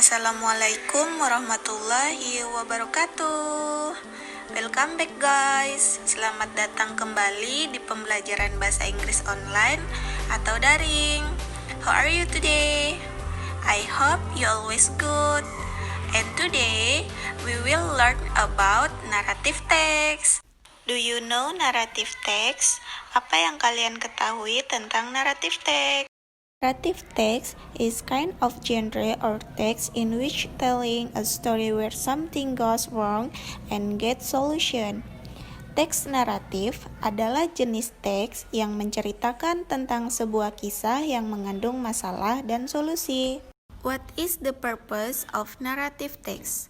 Assalamualaikum warahmatullahi wabarakatuh. Welcome back guys. Selamat datang kembali di pembelajaran bahasa Inggris online atau daring. How are you today? I hope you always good. And today we will learn about narrative text. Do you know narrative text? Apa yang kalian ketahui tentang narrative text? Narrative text is kind of genre or text in which telling a story where something goes wrong and gets solution. Teks naratif adalah jenis teks yang menceritakan tentang sebuah kisah yang mengandung masalah dan solusi. What is the purpose of narrative text?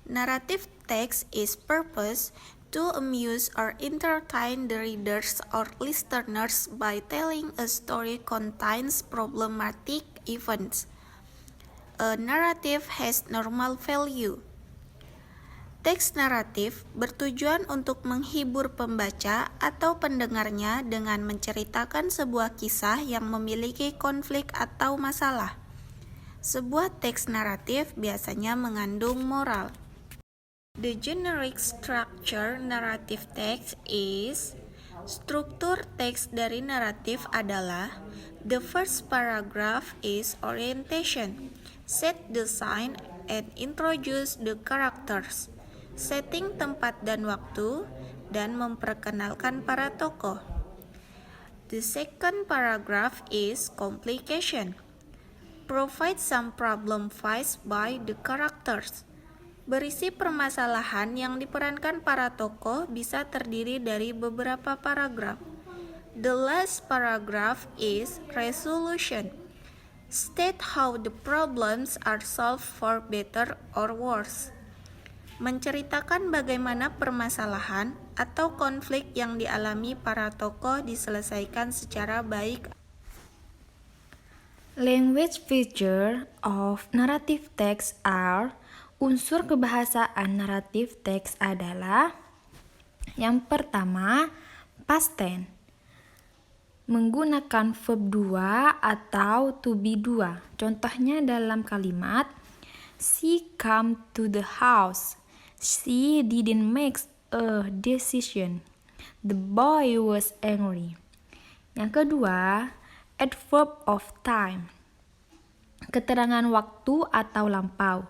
Narrative text is purpose to amuse or entertain the readers or listeners by telling a story contains problematic events. A narrative has normal value. Teks naratif bertujuan untuk menghibur pembaca atau pendengarnya dengan menceritakan sebuah kisah yang memiliki konflik atau masalah. Sebuah teks naratif biasanya mengandung moral. The generic structure narrative text is struktur teks dari naratif adalah the first paragraph is orientation, set the scene and introduce the characters, setting tempat dan waktu, dan memperkenalkan para tokoh. The second paragraph is complication, provide some problem faced by the characters. Berisi permasalahan yang diperankan para tokoh bisa terdiri dari beberapa paragraf. The last paragraph is resolution. State how the problems are solved for better or worse. Menceritakan bagaimana permasalahan atau konflik yang dialami para tokoh diselesaikan secara baik. Language feature of narrative text are unsur kebahasaan naratif teks adalah yang pertama, past tense. Menggunakan verb 2 atau to be 2. Contohnya dalam kalimat she came to the house. She didn't make a decision. The boy was angry. Yang kedua, adverb of time. Keterangan waktu atau lampau.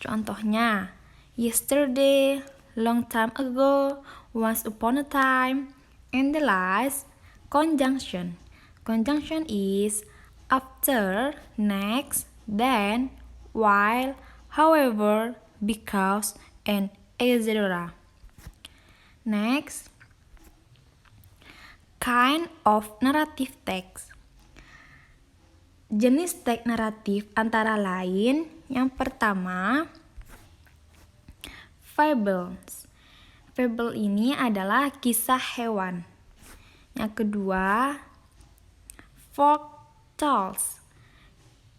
Contohnya, yesterday, long time ago, once upon a time, and the last, conjunction. Conjunction is after, next, then, while, however, because, and etc. Next, kind of narrative text. Jenis teks naratif antara lain, yang pertama, fables. Fable ini adalah kisah hewan. Yang kedua, folk tales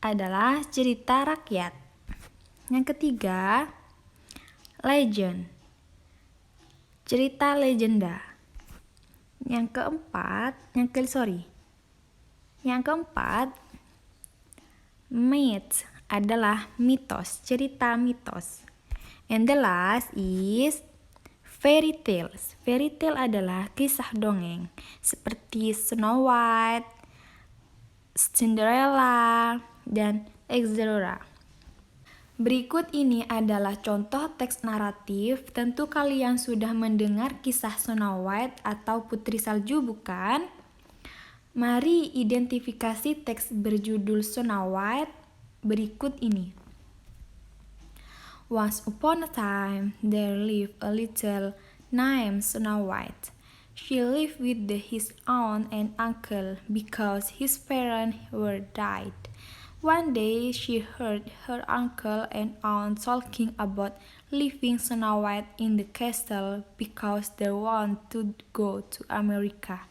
adalah cerita rakyat. Yang ketiga, legend, cerita legenda. Yang keempat, myth adalah mitos, cerita mitos. And the last is fairy tales. Fairy tale adalah kisah dongeng seperti Snow White, Cinderella, dan etc. Berikut ini adalah contoh teks naratif. Tentu kalian sudah mendengar kisah Snow White atau Putri Salju, bukan? Mari identifikasi teks berjudul Snow White berikut ini. Once upon a time, there lived a little named Snow White. She lived with his aunt and uncle because his parents were died. One day, she heard her uncle and aunt talking about leaving Snow White in the castle because they want to go to America,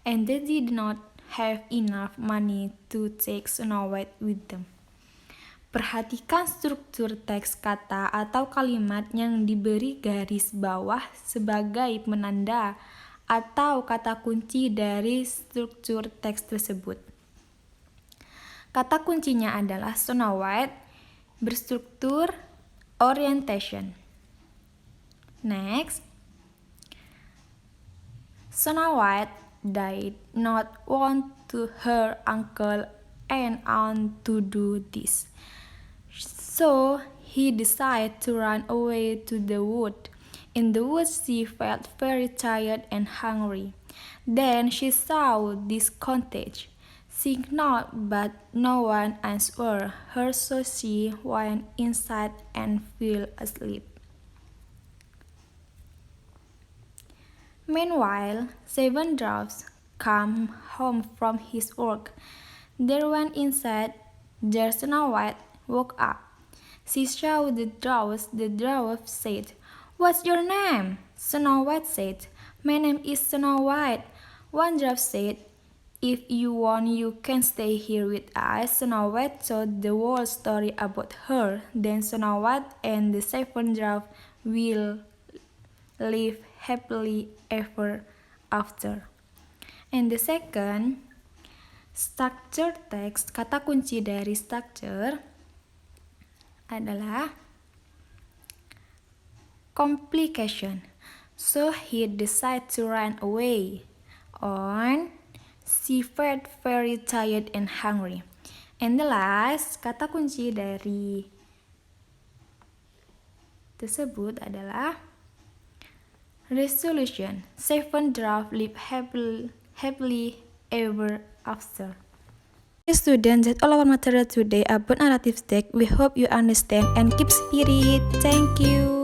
and they did not have enough money to take Snow White with them. Perhatikan struktur teks kata atau kalimat yang diberi garis bawah sebagai penanda atau kata kunci dari struktur teks tersebut. Kata kuncinya adalah Snow White, berstruktur orientation. Next, Snow White did not want her uncle and aunt to do this, so he decided to run away to the wood. In the woods, she felt very tired and hungry. Then she saw this cottage. She knocked, but no one answered her, so she went inside and fell asleep. Meanwhile, Seven Dwarfs came home from his work. They went inside. There Snow White woke up. She saw the dwarfs. The dwarf said, "What's your name?" Snow White said, "My name is Snow White." One dwarf said, "If you want, you can stay here with us." Snow White told the whole story about her. Then Snow White and the seven dwarfs will live happily ever after. And the second, structure text, kata kunci dari structure adalah complication. So he decided to run away. On, she felt very tired and hungry. And the last, kata kunci dari tersebut adalah resolution. Seven dwarfs live happily ever after. Okay, students, that's all our material today about narrative text. We hope you understand and keep spirit. Thank you.